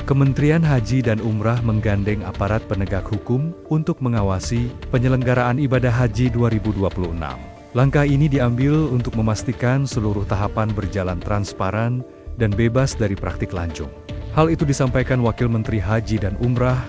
Kementerian Haji dan Umrah menggandeng aparat penegak hukum untuk mengawasi penyelenggaraan ibadah haji 2026. Langkah ini diambil untuk memastikan seluruh tahapan berjalan transparan dan bebas dari praktik lancung. Hal itu disampaikan Wakil Menteri Haji dan Umrah,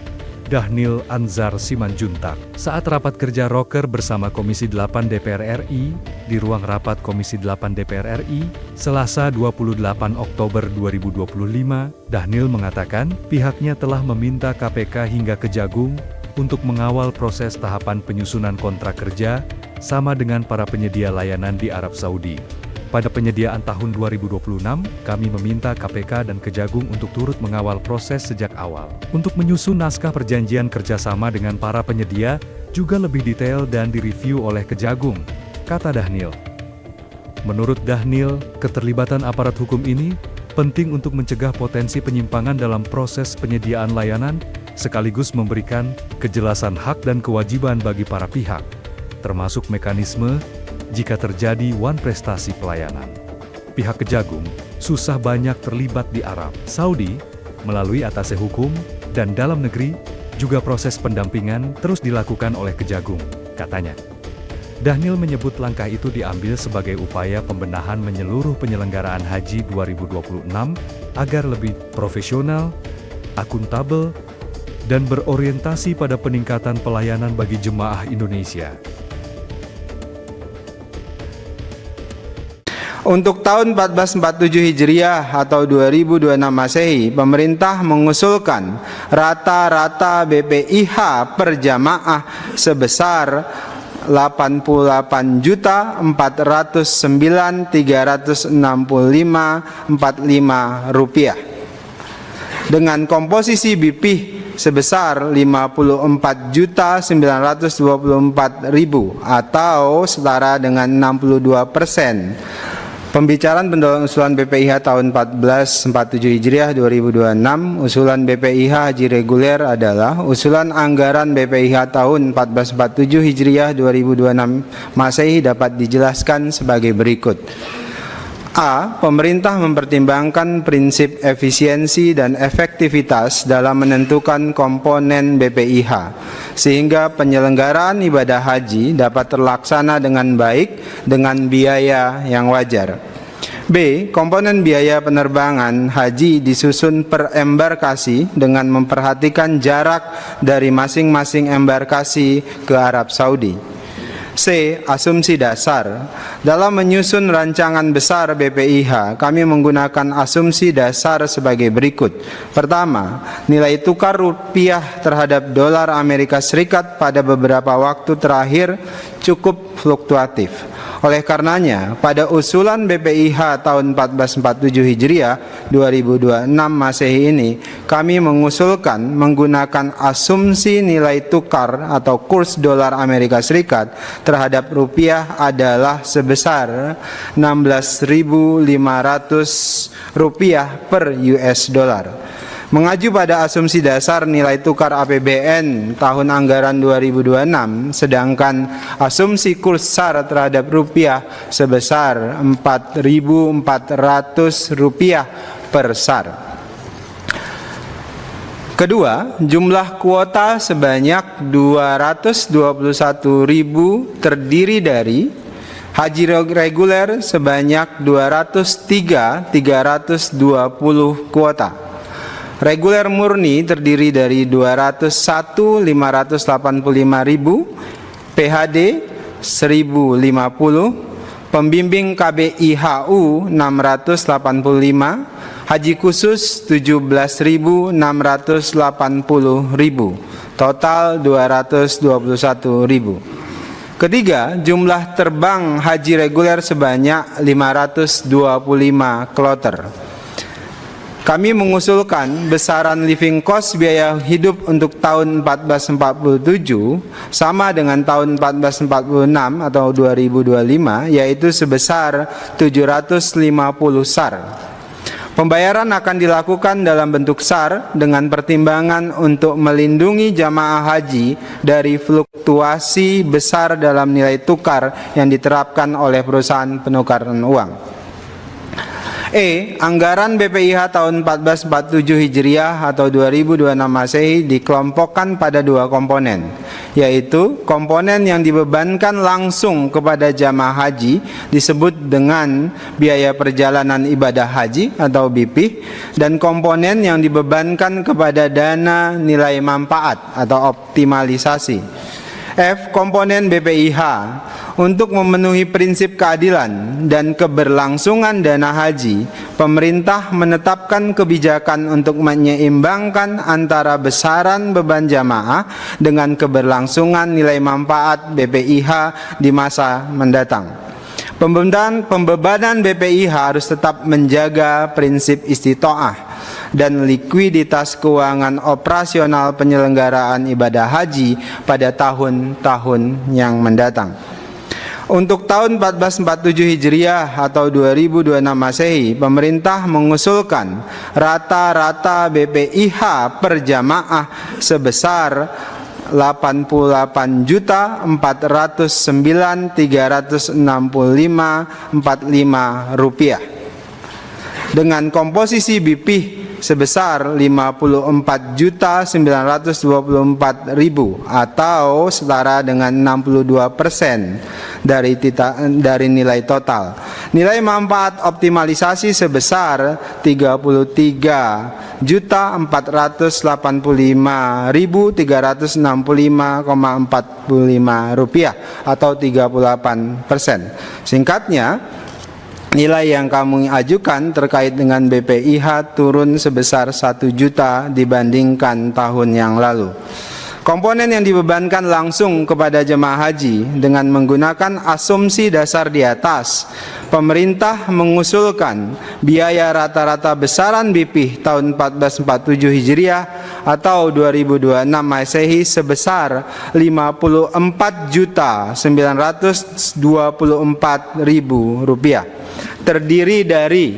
Dhanil Anzar Simanjuntak, saat rapat kerja roker bersama Komisi 8 DPR RI, di ruang rapat Komisi 8 DPR RI, Selasa 28 Oktober 2025, Dhanil mengatakan, pihaknya telah meminta KPK hingga Kejagung, untuk mengawal proses tahapan penyusunan kontrak kerja, sama dengan para penyedia layanan di Arab Saudi. Pada penyediaan tahun 2026, kami meminta KPK dan Kejagung untuk turut mengawal proses sejak awal. Untuk menyusun naskah perjanjian kerjasama dengan para penyedia, juga lebih detail dan direview oleh Kejagung, kata Dhanil. Menurut Dhanil, keterlibatan aparat hukum ini penting untuk mencegah potensi penyimpangan dalam proses penyediaan layanan, sekaligus memberikan kejelasan hak dan kewajiban bagi para pihak, termasuk mekanisme jika terjadi wan prestasi pelayanan. Pihak Kejagung susah banyak terlibat di Arab Saudi melalui atase hukum dan dalam negeri, juga proses pendampingan terus dilakukan oleh Kejagung, katanya. Dhanil menyebut langkah itu diambil sebagai upaya pembenahan menyeluruh penyelenggaraan haji 2026 agar lebih profesional, akuntabel, dan berorientasi pada peningkatan pelayanan bagi jemaah Indonesia. Untuk tahun 1447 Hijriah atau 2026 Masehi, pemerintah mengusulkan rata-rata BPIH per jamaah sebesar 88.409.365.45 rupiah. Dengan komposisi BPIH sebesar 54.924.000 atau setara dengan 62%. Pembicaraan pendahuluan usulan BPIH tahun 1447 Hijriah 2026, usulan BPIH haji reguler adalah usulan anggaran BPIH tahun 1447 Hijriah 2026 Masehi dapat dijelaskan sebagai berikut. A. Pemerintah mempertimbangkan prinsip efisiensi dan efektivitas dalam menentukan komponen BPIH, sehingga penyelenggaraan ibadah haji dapat terlaksana dengan baik dengan biaya yang wajar. B. Komponen biaya penerbangan haji disusun per embarkasi dengan memperhatikan jarak dari masing-masing embarkasi ke Arab Saudi. C. Asumsi dasar. Dalam menyusun rancangan besar BPIH, kami menggunakan asumsi dasar sebagai berikut. Pertama, nilai tukar rupiah terhadap dolar Amerika Serikat pada beberapa waktu terakhir cukup fluktuatif. Oleh karenanya, pada usulan BPIH tahun 1447 Hijriah 2026 Masehi ini, kami mengusulkan menggunakan asumsi nilai tukar atau kurs dolar Amerika Serikat terhadap rupiah adalah sebesar 16.500 rupiah per US dollar. Mengacu pada asumsi dasar nilai tukar APBN tahun anggaran 2026, sedangkan asumsi kurs SAR terhadap rupiah sebesar 4.400 rupiah per SAR. Kedua, jumlah kuota sebanyak 221.000 terdiri dari haji reguler sebanyak 203.320 kuota. Reguler murni terdiri dari 201.585.000, PHD 1.050, pembimbing KBIHU 685, haji khusus 17.680.000, total 221.000. Ketiga, jumlah terbang haji reguler sebanyak 525 kloter. Kami mengusulkan besaran living cost biaya hidup untuk tahun 1447 sama dengan tahun 1446 atau 2025, yaitu sebesar 750 SAR. Pembayaran akan dilakukan dalam bentuk SAR dengan pertimbangan untuk melindungi jamaah haji dari fluktuasi besar dalam nilai tukar yang diterapkan oleh perusahaan penukaran uang. Anggaran BPIH tahun 1447 Hijriah atau 2026 Masehi dikelompokkan pada dua komponen, yaitu komponen yang dibebankan langsung kepada jamaah haji disebut dengan biaya perjalanan ibadah haji atau BIPIH, dan komponen yang dibebankan kepada dana nilai manfaat atau optimalisasi. Komponen BPIH. Untuk memenuhi prinsip keadilan dan keberlangsungan dana haji, pemerintah menetapkan kebijakan untuk menyeimbangkan antara besaran beban jamaah dengan keberlangsungan nilai manfaat BPIH di masa mendatang. Pembebanan BPIH harus tetap menjaga prinsip istitoah dan likuiditas keuangan operasional penyelenggaraan ibadah haji pada tahun-tahun yang mendatang. Untuk tahun 1447 Hijriah atau 2026 Masehi, pemerintah mengusulkan rata-rata BPIH per jamaah sebesar Rp88.365.45 dengan komposisi BIPIH sebesar Rp54.924.000 atau setara dengan 62% dari nilai total. Nilai manfaat optimalisasi sebesar Rp33.485.365,45 atau 38%. Singkatnya, nilai yang kami ajukan terkait dengan BPIH turun sebesar 1 juta dibandingkan tahun yang lalu. Komponen yang dibebankan langsung kepada jemaah haji dengan menggunakan asumsi dasar di atas, pemerintah mengusulkan biaya rata-rata besaran BIPIH tahun 1447 Hijriah atau 2026 Masehi sebesar Rp54.924.000, terdiri dari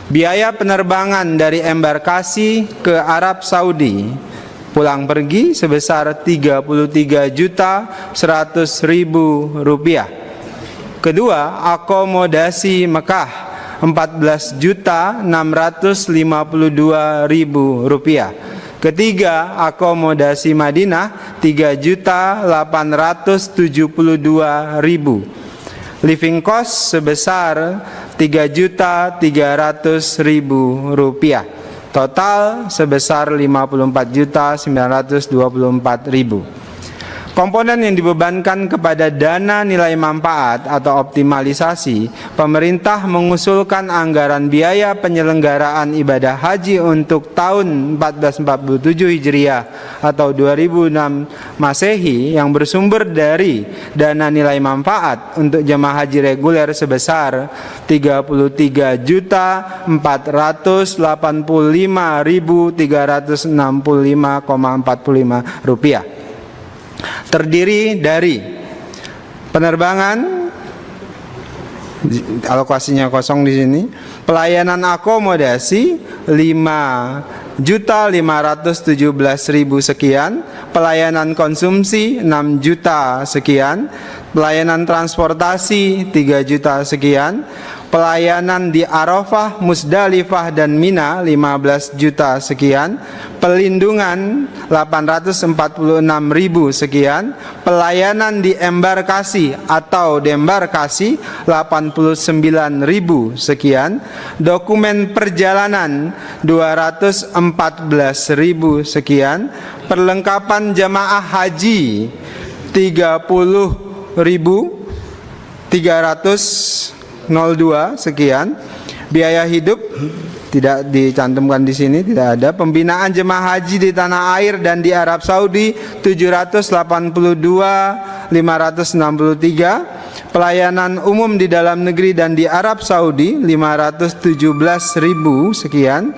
biaya penerbangan dari embarkasi ke Arab Saudi pulang pergi sebesar Rp33.100.000. Kedua, akomodasi Mekah Rp14.652.000. Ketiga, akomodasi Madinah Rp3.872.000. Living cost sebesar Rp3.300.000. Total sebesar Rp54.924.000. Komponen yang dibebankan kepada dana nilai manfaat atau optimalisasi, pemerintah mengusulkan anggaran biaya penyelenggaraan ibadah haji untuk tahun 1447 Hijriah atau 2006 Masehi yang bersumber dari dana nilai manfaat untuk jemaah haji reguler sebesar Rp33.485.365,45, terdiri dari penerbangan, alokasinya kosong di sini, pelayanan akomodasi 5.517.000 sekian, pelayanan konsumsi 6 juta sekian, pelayanan transportasi 3 juta sekian, pelayanan di Arafah, Musdalifah dan Mina 15 juta sekian, pelindungan 846.000 sekian, pelayanan di embarkasi atau dembarkasi 89.000 sekian, dokumen perjalanan 214.000 sekian, perlengkapan jamaah haji 30.302 sekian, biaya hidup tidak dicantumkan di sini, tidak ada. Pembinaan jemaah haji di tanah air dan di Arab Saudi 782.563, pelayanan umum di dalam negeri dan di Arab Saudi 517.000 sekian,